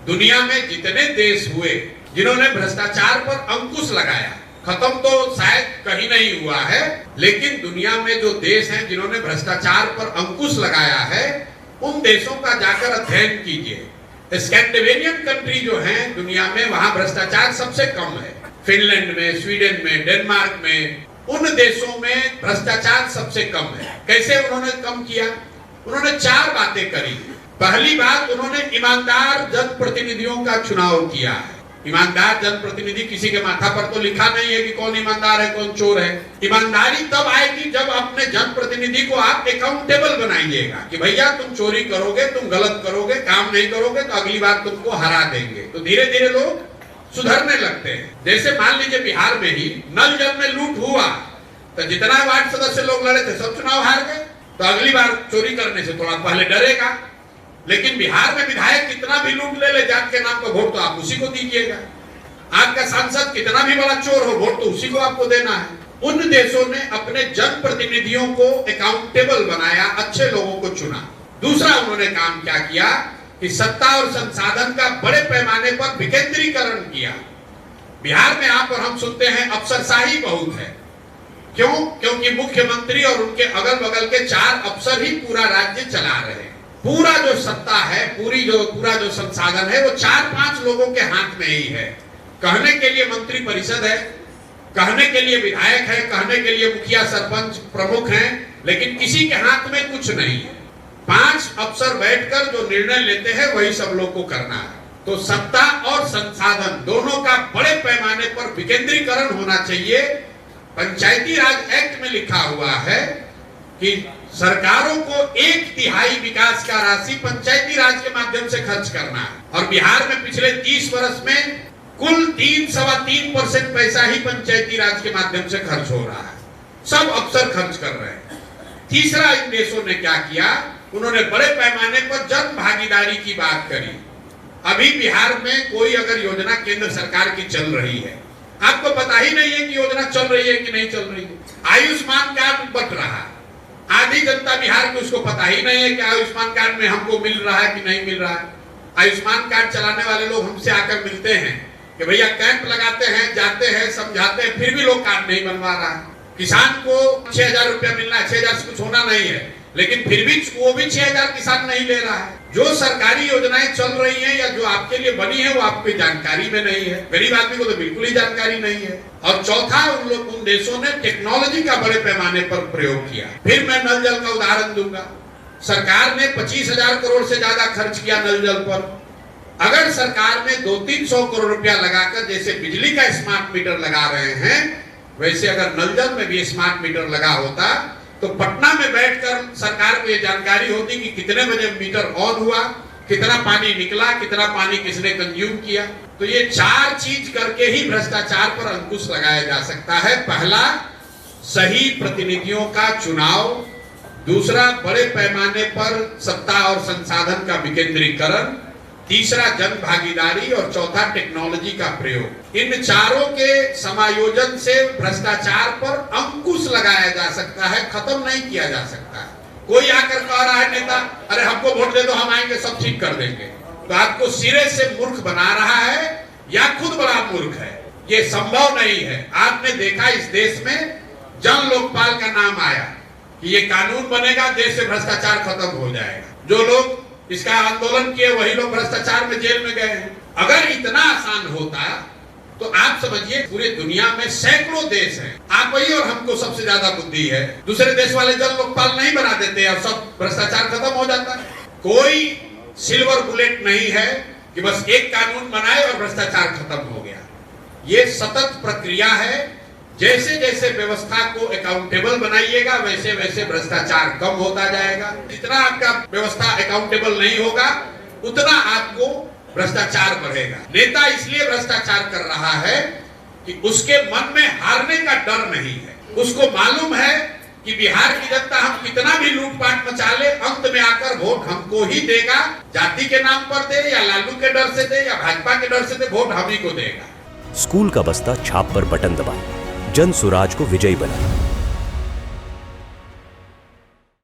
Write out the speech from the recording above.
दुनिया में जितने देश हुए जिन्होंने भ्रष्टाचार पर अंकुश लगाया, खत्म तो शायद कहीं नहीं हुआ है, लेकिन दुनिया में जो देश हैं जिन्होंने भ्रष्टाचार पर अंकुश लगाया है, उन देशों का जाकर अध्ययन कीजिए। स्कैंडिनेवियन कंट्री जो हैं दुनिया में, वहां भ्रष्टाचार सबसे कम है। फिनलैंड में, स्वीडन में, डेनमार्क में, उन देशों में भ्रष्टाचार सबसे कम है। कैसे उन्होंने कम किया? उन्होंने 4 बातें करी। पहली बात, उन्होंने ईमानदार जनप्रतिनिधियों का चुनाव किया है। ईमानदार जनप्रतिनिधि, किसी के माथा पर तो लिखा नहीं है कि कौन ईमानदार है कौन चोर है। ईमानदारी तब आएगी जब अपने जनप्रतिनिधि को आप अकाउंटेबल बनाइएगा कि भैया तुम चोरी करोगे, तुम गलत करोगे, काम नहीं करोगे तो अगली बार तुमको हरा देंगे। तो धीरे धीरे लोग सुधरने लगते हैं। जैसे मान लीजिए बिहार में ही नल जल में लूट हुआ, तो जितना वार्ड सदस्य लोग लड़े थे सब चुनाव हार गए, तो अगली बार चोरी करने से थोड़ा पहले डरेगा। लेकिन बिहार में विधायक कितना भी लूट ले जात के नाम पर, वोट तो आप उसी को दीजिएगा। आपका सांसद कितना भी बड़ा चोर हो, वोट तो उसी को आपको देना है। उन देशों ने अपने जनप्रतिनिधियों को अकाउंटेबल बनाया, अच्छे लोगों को चुना। दूसरा उन्होंने काम क्या किया कि सत्ता और संसाधन का बड़े पैमाने पर विकेंद्रीकरण किया। बिहार में आप और हम सुनते हैं अफसरशाही बहुत है। क्यों? क्योंकि मुख्यमंत्री और उनके अगल बगल के 4 अफसर ही पूरा राज्य चला रहे हैं। पूरा जो सत्ता है, पूरा जो संसाधन है, वो 4-5 लोगों के हाथ में ही है। कहने के लिए मंत्री परिषद है, कहने के लिए विधायक है, कहने के लिए मुखिया सरपंच प्रमुख हैं, लेकिन किसी के हाथ में कुछ नहीं है। 5 अफसर बैठकर जो निर्णय लेते हैं वही सब लोग को करना है। तो सत्ता और संसाधन दोनों का बड़े पैमाने पर विकेंद्रीकरण होना चाहिए। पंचायती राज एक्ट में लिखा हुआ है कि सरकारों को 1/3 विकास का राशि पंचायती राज के माध्यम से खर्च करना है। और बिहार में पिछले 30 वर्ष में कुल 3-3.25% पैसा ही पंचायती राज के माध्यम से खर्च हो रहा है। सब अफसर खर्च कर रहे हैं। तीसरा, इन देशों ने क्या किया? उन्होंने बड़े पैमाने पर जन भागीदारी की बात करी। अभी बिहार में कोई अगर योजना केंद्र सरकार की चल रही है, आपको पता ही नहीं है कि योजना चल रही है कि नहीं चल रही है। आयुष्मान कार्ड बट रहा है, आधी जनता बिहार की उसको पता ही नहीं है कि आयुष्मान कार्ड में हमको मिल रहा है कि नहीं मिल रहा है। आयुष्मान कार्ड चलाने वाले लोग हमसे आकर मिलते हैं कि भैया कैंप लगाते हैं, जाते हैं, समझाते हैं, फिर भी लोग कार्ड नहीं बनवा रहा है। किसान को 6,000 रुपया मिलना है, 6,000 से कुछ होना नहीं है, लेकिन फिर भी वो भी 6,000 किसान नहीं ले रहा है। जो सरकारी योजनाएं चल रही हैं या जो आपके लिए बनी है वो आपकी जानकारी में नहीं है। गरीब आदमी को तो बिल्कुल ही जानकारी नहीं है। और चौथा, उन देशों ने टेक्नोलॉजी का बड़े पैमाने पर प्रयोग किया। फिर मैं नल जल का उदाहरण दूंगा। सरकार ने 25,000 करोड़ से ज्यादा खर्च किया नल जल पर। अगर सरकार ने 200-300 करोड़ रुपया लगाकर, जैसे बिजली का स्मार्ट मीटर लगा रहे हैं, वैसे अगर नल जल में भी स्मार्ट मीटर लगा होता तो पटना में बैठकर सरकार को ये जानकारी होती कि कितने बजे मीटर ऑन हुआ, कितना पानी निकला, कितना पानी किसने कंज्यूम किया। तो ये 4 चीज करके ही भ्रष्टाचार पर अंकुश लगाया जा सकता है। पहला, सही प्रतिनिधियों का चुनाव। दूसरा, बड़े पैमाने पर सत्ता और संसाधन का विकेंद्रीकरण। तीसरा, जन भागीदारी। और चौथा, टेक्नोलॉजी का प्रयोग। इन चारों के समायोजन से भ्रष्टाचार पर अंकुश लगाया जा सकता है, खत्म नहीं किया जा सकता है। कोई आकर कह रहा है नेता, अरे हमको वोट दे दो, हम आएंगे सब ठीक कर देंगे, तो आपको सिरे से मूर्ख बना रहा है या खुद बड़ा मूर्ख है। ये संभव नहीं है। आपने देखा इस देश में जन लोकपाल का नाम आया कि ये कानून बनेगा, देश से भ्रष्टाचार खत्म हो जाएगा। जो लोग इसका आंदोलन किए वही लोग भ्रष्टाचार में जेल में गए हैं। अगर इतना आसान होता तो आप समझिए पूरे दुनिया में सैकड़ों देश हैं, आप वही और हमको सबसे ज्यादा बुद्धि है, दूसरे देश वाले जन लोकपाल नहीं बना देते और सब भ्रष्टाचार खत्म हो जाता है। कोई सिल्वर बुलेट नहीं है कि बस एक कानून बनाए और भ्रष्टाचार खत्म हो गया। ये सतत प्रक्रिया है। जैसे जैसे व्यवस्था को अकाउंटेबल बनाइएगा वैसे वैसे भ्रष्टाचार कम होता जाएगा। जितना आपका व्यवस्था अकाउंटेबल नहीं होगा उतना आपको भ्रष्टाचार बढ़ेगा। नेता इसलिए भ्रष्टाचार कर रहा है कि उसके मन में हारने का डर नहीं है। उसको मालूम है कि बिहार की जनता हम कितना भी लूटपाट मचा ले, अंत में आकर वोट हमको ही देगा। जाति के नाम पर दे या लालू के डर से दे या भाजपा के डर से दे, वोट हम ही को देगा। स्कूल का बस्ता छाप पर बटन दबाएं, जन सुराज को विजयी बनाएं।